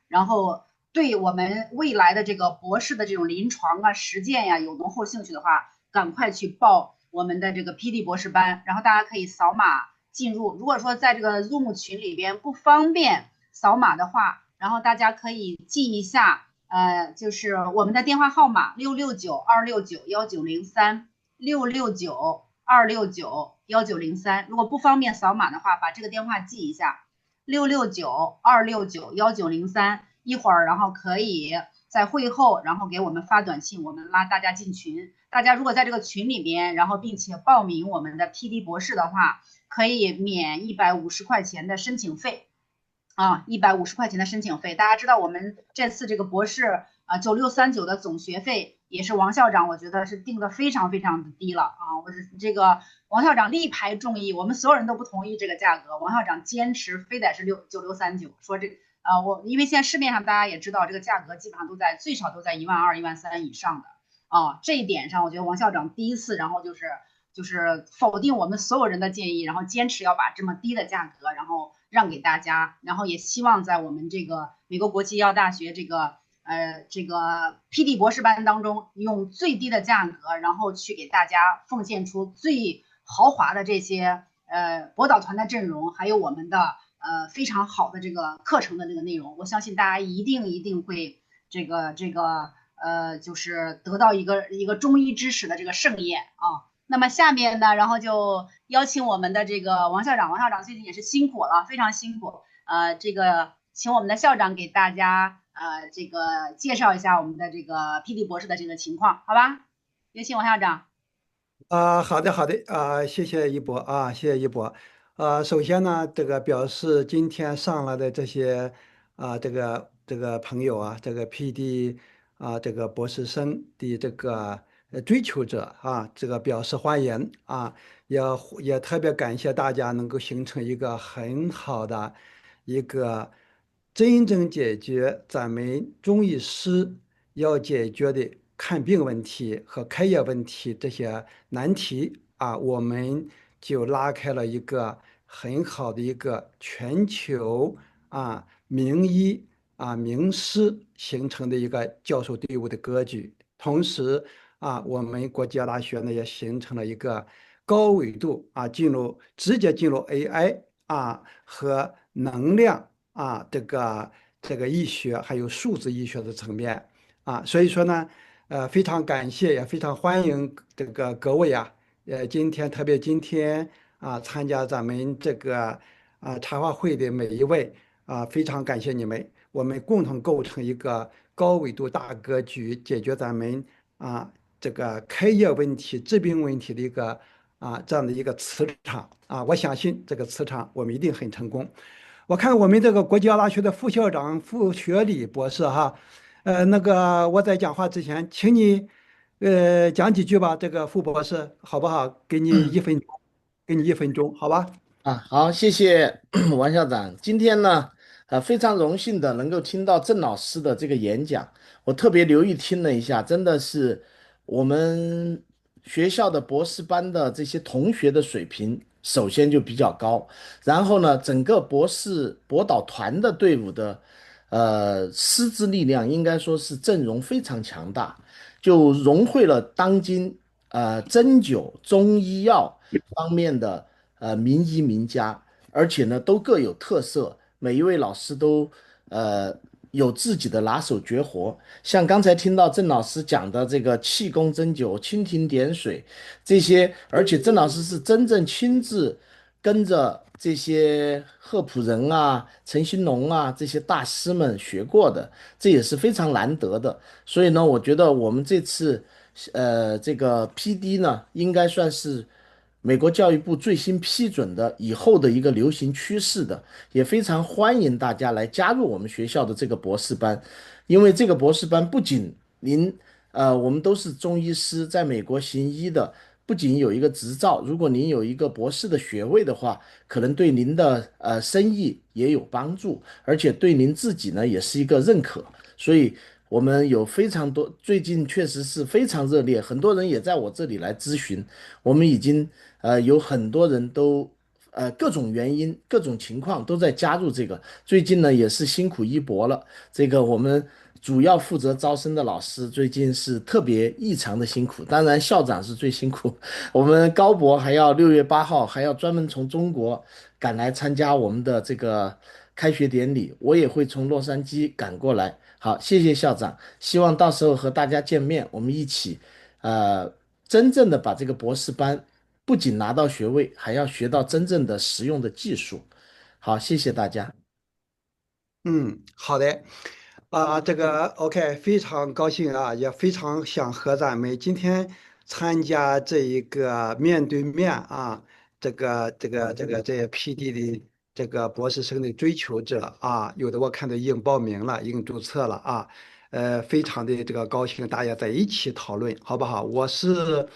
然後對我們未來的這個博士的這種臨床實踐呀有濃厚興趣的話，趕快去報我們的這個 PD 博士班，然後大家可以掃碼進入。如果說在這個 Zoom 群裡邊不方便掃碼的話，然後大家可以記一下就是我們的電話號碼669-269-1903 669-269-1903。如果不方便掃碼的話，把這個電話記一下669-269-1903。一會兒然後可以在會後然後給我們發短信，我們拉大家進群。大家如果在這個群裡邊，然後並且報名我們的 PD 博士的話，可以免150塊錢的申請費150块钱的申请费。大家知道我们这次这个博士9639的总学费也是王校长，我觉得是定的非常非常的低了啊！我是这个王校长力排众议，我们所有人都不同意这个价格，王校长坚持非得是9639，说这我因为现在市面上大家也知道这个价格基本上最少都在12000、13000以上的啊，这一点上我觉得王校长第一次，然后就是否定我们所有人的建议，然后坚持要把这么低的价格，然后让给大家，然后也希望在我们这个美国国际医药大学这个PD 博士班当中，用最低的价格，然后去给大家奉献出最豪华的这些博导团的阵容，还有我们的非常好的这个课程的这个内容，我相信大家一定会就是得到一个中医知识的这个盛宴啊。那么下面呢，然后就邀请我们的这个王校长最近也是辛苦了，非常辛苦。这个请我们的校长给大家这个介绍一下我们的这个 PD 博士的这个情况，好吧？有请王校长。好的，好的，谢谢一博啊，谢谢一博。首先呢，这个表示今天上来的这些这个朋友啊，这个 PD 这个博士生的这个追求者啊，这个表示欢迎啊，也特别感谢大家能够形成一个很好的一个真正解决咱们中医师要解决的看病问题和开业问题这些难题啊，我们就拉开了一个很好的一个全球名医名师形成的一个教授队伍的格局。同时我们国际大学呢也形成了一个高纬度直接进入 AI 和能量这个医学还有数字医学的层面所以说呢，非常感谢，也非常欢迎这个各位今天参加咱们这个茶话会的每一位非常感谢你们，我们共同构成一个高纬度大格局，解决咱们这个开业问题、治病问题的一个这样的一个磁场我相信这个磁场我们一定很成功。我看我们这个国际大学的副校长傅学礼博士那个我在讲话之前，请你讲几句吧，这个傅博士好不好？给你一分钟，给你一分钟，好吧？好，谢谢王校长。今天呢，非常荣幸的能够听到郑老师的这个演讲，我特别留意听了一下，真的是我们学校的博士班的这些同学的水平，首先就比较高，然后呢，整个博士博导团的队伍的，师资力量应该说是阵容非常强大，就融汇了当今针灸、中医药方面的名医名家，而且呢都各有特色，每一位老师都呃有自己的拿手绝活。像刚才听到郑老师讲的这个气功针灸、蜻蜓点水这些，而且郑老师是真正亲自跟着这些赫普人陈兴龙这些大师们学过的，这也是非常难得的。所以呢，我觉得我们这次这个 PD 呢，应该算是美国教育部最新批准的以后的一个流行趋势的，也非常欢迎大家来加入我们学校的这个博士班，因为这个博士班不仅我们都是中医师，在美国行医的，不仅有一个执照，如果您有一个博士的学位的话，可能对您的生意也有帮助，而且对您自己呢也是一个认可，所以。我们有非常多，最近确实是非常热烈，很多人也在我这里来咨询。我们已经有很多人都各种原因、各种情况都在加入这个。最近呢也是辛苦一博了，这个我们主要负责招生的老师最近是特别异常的辛苦，当然校长是最辛苦。我们高博还要6月8号还要专门从中国赶来参加我们的这个开学典礼，我也会从洛杉矶赶过来。好，谢谢校长，希望到时候和大家见面，我们一起，真正的把这个博士班不仅拿到学位，还要学到真正的实用的技术。好，谢谢大家。好的，这个 OK，非常高兴也非常想和咱们今天参加这一个面对面这个PD 这个博士生的追求者啊，有的我看到已经报名了，已经注册了啊，非常的这个高兴，大家在一起讨论，好不好？我是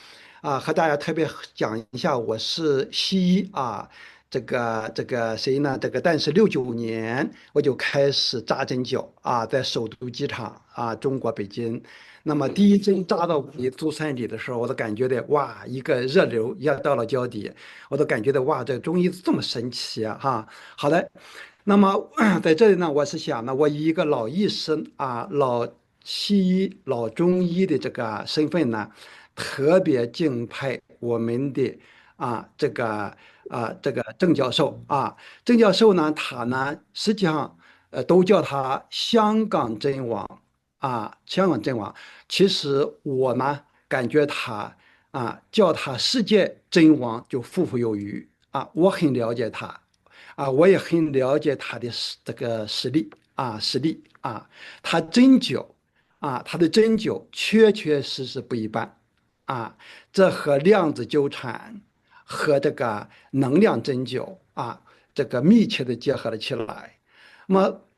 和大家特别讲一下，我是西医啊，这个谁呢？但是69年我就开始扎针脚啊，在首都机场啊，中国北京。那么第一针扎到我的足三里的时候，我都感觉到哇，一个热流要到了脚底，我都感觉到哇，这中医这么神奇啊！哈，好的，那么在这里呢，我是想呢，我以一个老医生啊、老西医、老中医的这个身份呢，特别敬佩我们的这个郑教授啊，郑教授呢，他呢实际上都叫他香港针王啊，香港针王。其实我呢感觉他叫他世界针王就富富有余啊，我很了解他啊，我也很了解他的这个实力，他针灸他的针灸确确实实不一般啊，这和量子纠缠和这个能量针灸这个密切的结合了起来。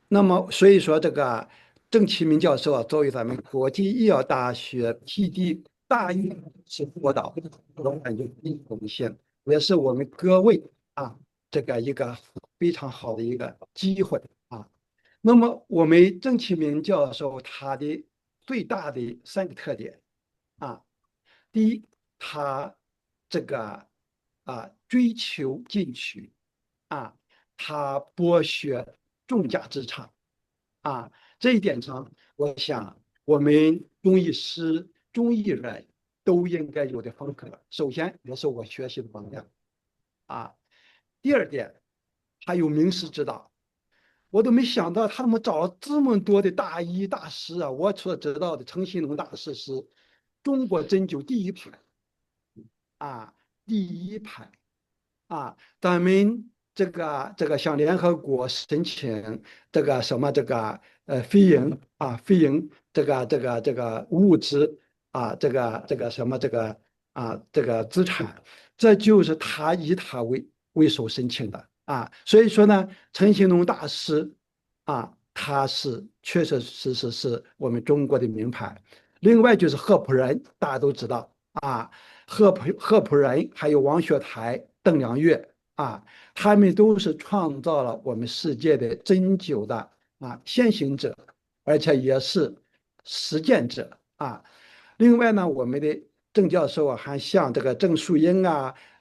那么，所以说这个郑其明教授作为咱们国际医药大学 PD 大医是辅导，我感觉很荣幸，也是我们各位这个一个非常好的一个机会啊。那么我们郑其明教授他的最大的3个特点啊，第一，他这个追求进取他博学众家之长这一点上，我想我们中医师、中医人都应该有的风格。首先，也是我学习的榜样第二点，他有名师指导，我都没想到他们找了这么多的大医大师我所知道的陈新龙大师是中国针灸第一排第一排咱们这个向联合国申请这个什么非营这个物质这个什么这个资产，这就是以他为首申请的所以说呢，陈兴农大师他是确确实实是我们中国的名牌。另外就是贺朴仁，大家都知道贺朴仁还有王学台、邓良月他们都是创造了我们世界的针灸的先行者，而且也是实践者另外呢，我们的郑教授还像这个郑树英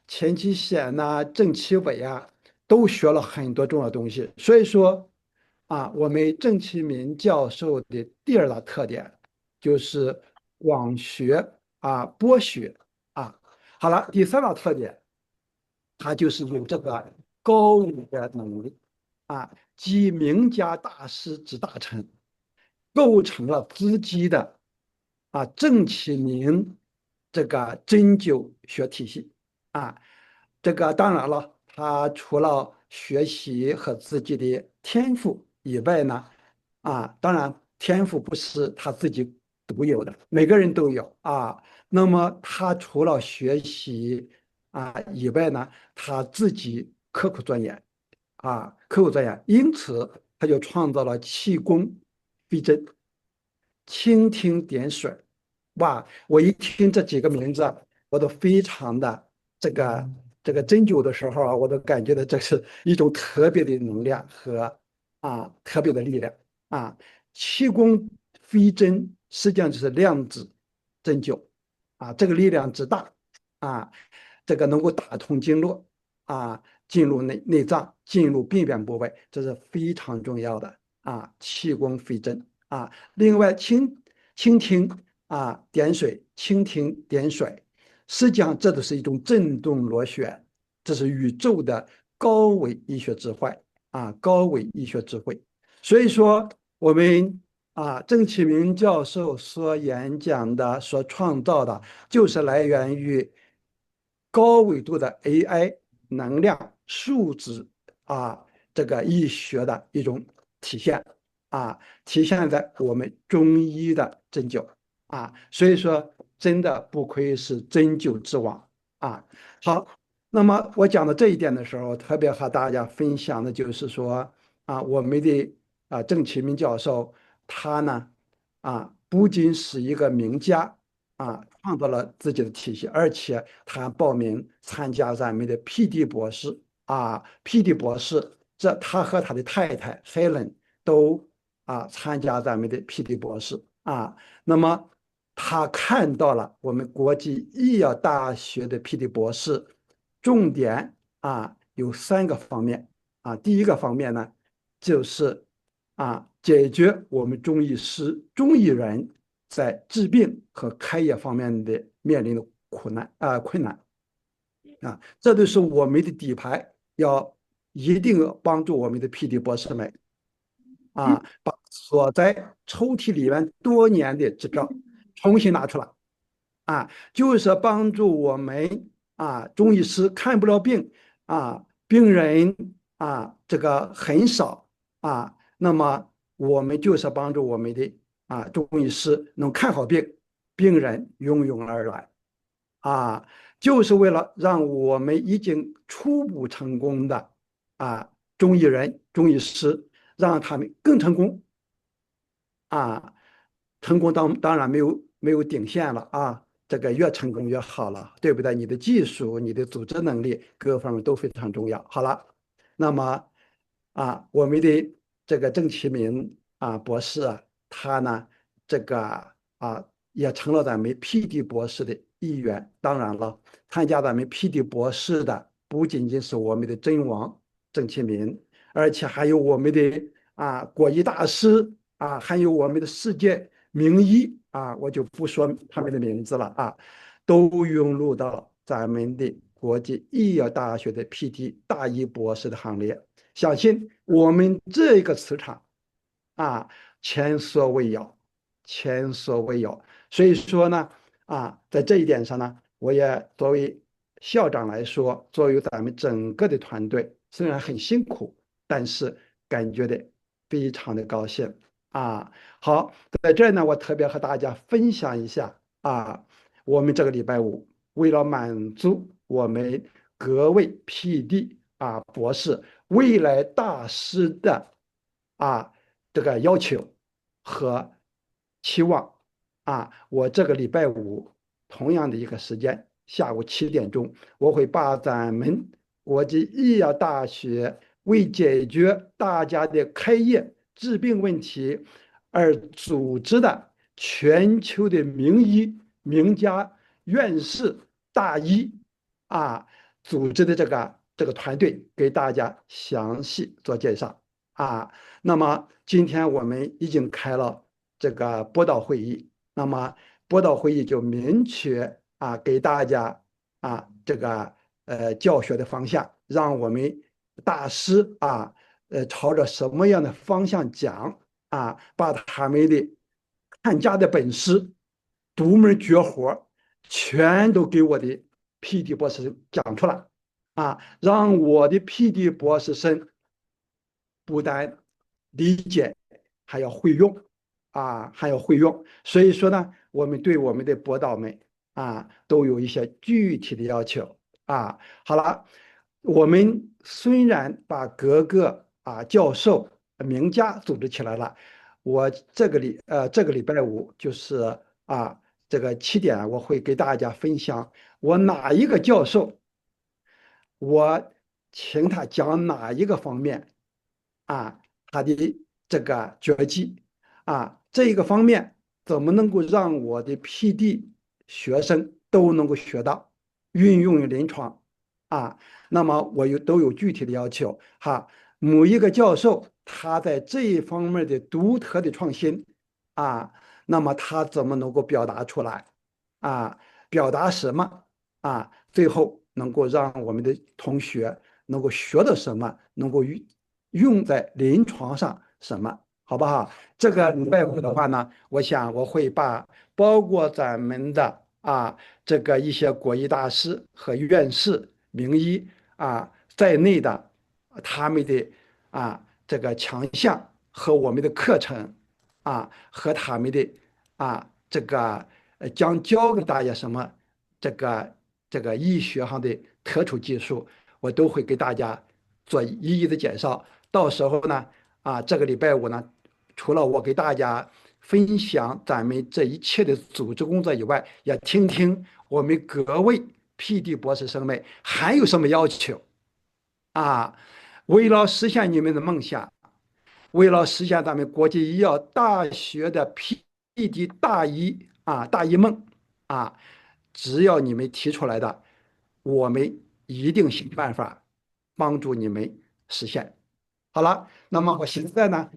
钱其显郑其伟都学了很多重要东西。所以说我们郑其明教授的第二大特点就是广学博学好了，第三大特点，他就是有这个高维的能力集名家大师之大成，构成了自己的郑其明这个针灸学体系这个当然了，他除了学习和自己的天赋以外呢当然天赋不是他自己独有的，每个人都有那么他除了学习以外呢，他自己刻苦钻研，因此他就创造了气功逼针、蜻蜓点水。哇！我一听这几个名字我都非常的这个针灸的时候我都感觉到这是一种特别的能量和特别的力量气功飞针实际上就是量子针灸这个力量之大这个能够打通经络进入内脏，进入病变部位，这是非常重要的气功飞针另外蜻蜓点水，蜻蜓点水，实际上这都是一种震动螺旋，这是宇宙的高维医学智慧高维医学智慧。所以说我们郑其明教授所演讲的、所创造的，就是来源于高维度的 AI 能量数字这个医学的一种体现体现在我们中医的针灸所以说真的不愧是针灸之王好，那么我讲到这一点的时候，特别和大家分享的就是说我们的郑其明教授，他呢不仅是一个名家创造了自己的体系，而且他报名参加咱们的 PD 博士，PD 博士，他和他的太太 Helen 都参加咱们的 PD 博士那么他看到了我们国际医药大学的 PD 博士。重点有3个方面第一个方面呢，就是解决我们中医师、中医人在治病和开业方面的面临的困难这都是我们的底牌，一定要帮助我们的 PD 博士们把锁在抽屉里面多年的执照重新拿出来就是帮助我们中医师看不了病病人这个很少那么我们就是帮助我们的中医师能看好病，病人涌涌而来就是为了让我们已经初步成功的中医人、中医师，让他们更成功成功当然没有顶线了这个越成功越好了，对不对？你的技术、你的组织能力各个方面都非常重要。好了，那么我们的这个郑其明博士他呢这个也成了咱们 PD 博士的一员。当然了，参加咱们 PD 博士的不仅仅是我们的真王郑其明，而且还有我们的国医大师还有我们的世界名医我就不说他们的名字了都涌入到咱们的国际医药大学的 PT 大一博士的行列。相信我们这个磁场前所未有，前所未有。所以说呢在这一点上呢，我也作为校长来说，作为咱们整个的团队，虽然很辛苦，但是感觉的非常的高兴好，在这呢，我特别和大家分享一下我们这个礼拜五为了满足我们各位 PD 博士未来大师的这个要求和期望我这个礼拜五同样的一个时间，下午7点钟，我会把咱们国际医药大学为解决大家的开业治病问题而组织的全球的名医、名家、院士、大医组织的这个团队给大家详细做介绍那么今天我们已经开了这个播道会议，那么播道会议就明确给大家这个教学的方向，让我们大师朝着什么样的方向讲把他们的看家的本事、独门绝活全都给我的 PD 博士讲出来让我的 PD 博士生不但理解，还要会用还要会用。所以说呢，我们对我们的博导们都有一些具体的要求好了，我们虽然把各个教授名家组织起来了，我这个礼拜五就是这个7点，我会给大家分享我哪一个教授，我请他讲哪一个方面他的这个绝技这一个方面怎么能够让我的 PD 学生都能够学到，运用于临床那么我都有具体的要求某一个教授他在这一方面的独特的创新那么他怎么能够表达出来表达什么最后能够让我们的同学能够学到什么，能够用在临床上什么，好不好？这个礼拜五的话呢，我想我会把包括咱们的这个一些国医大师和院士、名医在内的他们的这个强项和我们的课程和他们的这个将教给大家什么这个医学上的科处技术，我都会给大家做一一的介绍。到时候呢，这个礼拜五呢，除了我给大家分享咱们这一切的组织工作以外，也听听我们各位 PD 博士生们还有什么要求啊？为了实现你们的梦想，为了实现咱们国际医药大学的 PD 大一梦啊，只要你们提出来的，我们一定想办法帮助你们实现。好了，那么我现在呢，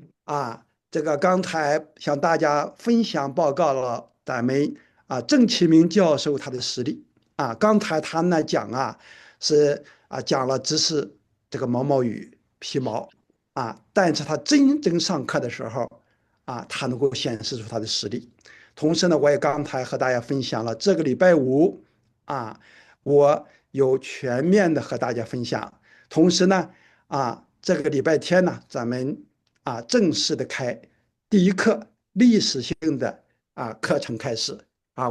这个刚才向大家分享报告了咱们郑其明教授他的实例刚才他呢讲是讲了只是这个毛毛雨皮毛但是他真正上课的时候他能够显示出他的实力。同时呢，我也刚才和大家分享了这个礼拜五我有全面的和大家分享。同时呢这个礼拜天呢，咱们正式的开第一课历史性的课程开始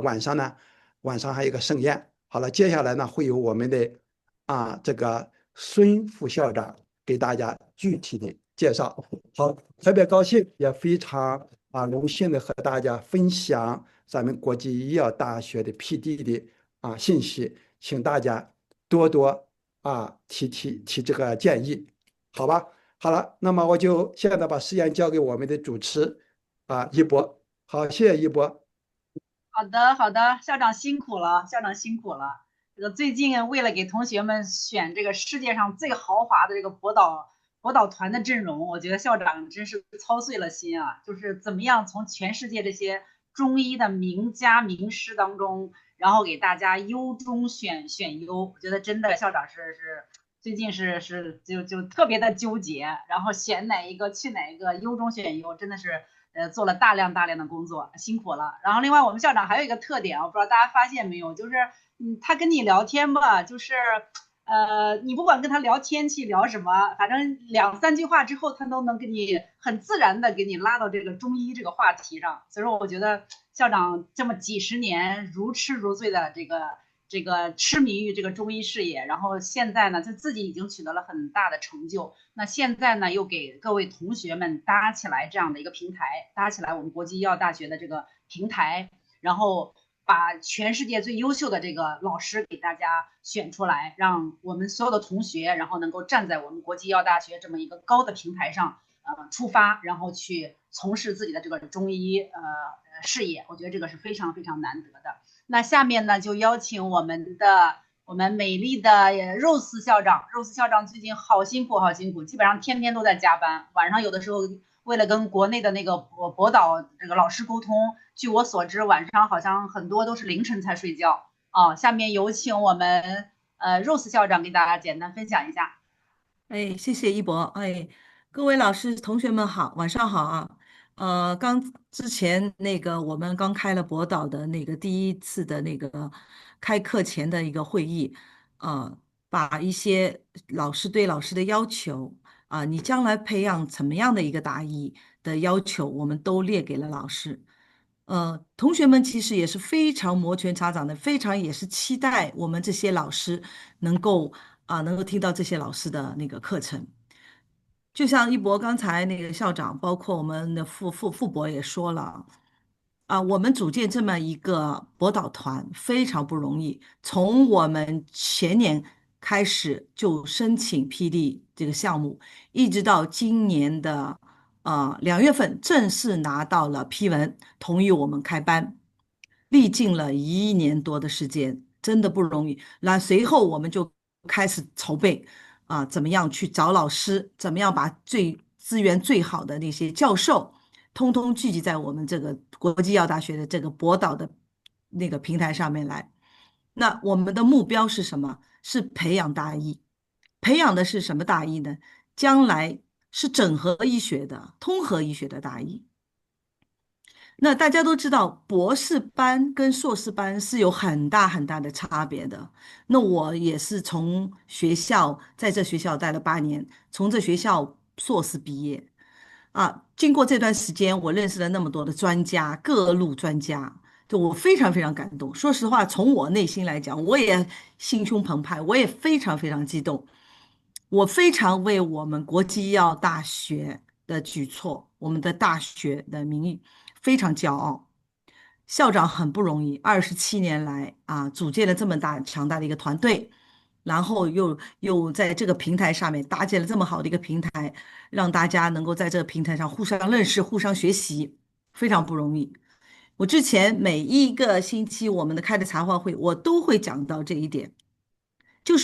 晚上还有一个盛宴。好了，接下来呢会有我们的这个孙副校长给大家具体的介绍。好，特别高兴，也非常荣幸的和大家分享咱们国际医药大学的 PD 的信息，请大家多多提这个建议，好吧？好了，那么我就现在把时间交给我们的主持一博。好，谢谢一博。好的，好的，校长辛苦了，校长辛苦了。这个最近为了给同学们选这个世界上最豪华的这个博导团的阵容，我觉得校长真是操碎了心就是怎么样从全世界这些中医的名家名师当中，然后给大家优中选优。我觉得真的校长是最近就特别的纠结，然后选哪一个去哪一个，优中选优，真的是做了大量的工作，辛苦了。然后另外我们校长还有一个特点，我不知道大家发现没有，就是他跟你聊天吧，就是你不管跟他聊天气聊什么，反正2-3句话之后，他都能给你很自然的给你拉到这个中医这个话题上。所以说我觉得校长这么几十年如痴如醉的这个痴迷于这个中医事业，然后现在呢就自己已经取得了很大的成就，那现在呢又给各位同学们搭起来这样的一个平台，搭起来我们国际医药大学的这个平台，然后把全世界最优秀的这个老师给大家选出来，让我们所有的同学然后能够站在我们国际医药大学这么一个高的平台上出发，然后去从事自己的这个中医事业。我觉得这个是非常非常难得的。那下面呢，就邀请我们美丽的Rose校长。Rose校长最近好辛苦，基本上天天都在加班，晚上有的时候为了跟国内的那个博导这个老师沟通，据我所知，晚上好像很多都是凌晨才睡觉下面有请我们Rose校长给大家简单分享一下。谢谢一博。各位老师、同学们好，晚上好啊。之前我们刚开了博导的第一次的开课前的一个会议，把一些对老师的要求你将来培养怎么样的一个大医的要求，我们都列给了老师。同学们其实也是非常摩拳擦掌的，非常也是期待我们这些老师能够听到这些老师的课程。就像一博刚才校长，包括我们的副博也说了我们组建这么一个博导团非常不容易。从我们前年开始就申请 PD 这个项目，一直到今年的2月份正式拿到了批文，同意我们开班，历尽了1年多的时间，真的不容易。那随后我们就开始筹备怎么样去找老师，怎么样把资源最好的那些教授通通聚集在我们这个国际药大学的这个博导的平台上面来。那我们的目标是什么？是培养大医。培养的是什么大医呢？将来是整合医学的、通合医学的大医。那大家都知道，博士班跟硕士班是有很大的差别的。那我也是从在这学校待了8年，从这学校硕士毕业经过这段时间，我认识了那么多的专家，各路专家，就我非常非常感动。说实话，从我内心来讲，我也心胸澎湃，我也非常非常激动。我非常为我们国际医药大学的举措，我们的大学的名誉非常骄傲。校长很不容易，27年来啊，组建了这么强大的一个团队，然后又在这个平台上面搭建了这么好的一个平台，让大家能够在这个平台上互相认识、互相学习，非常不容易。我之前每一个星期我们的开的茶话会，我都会讲到这一点。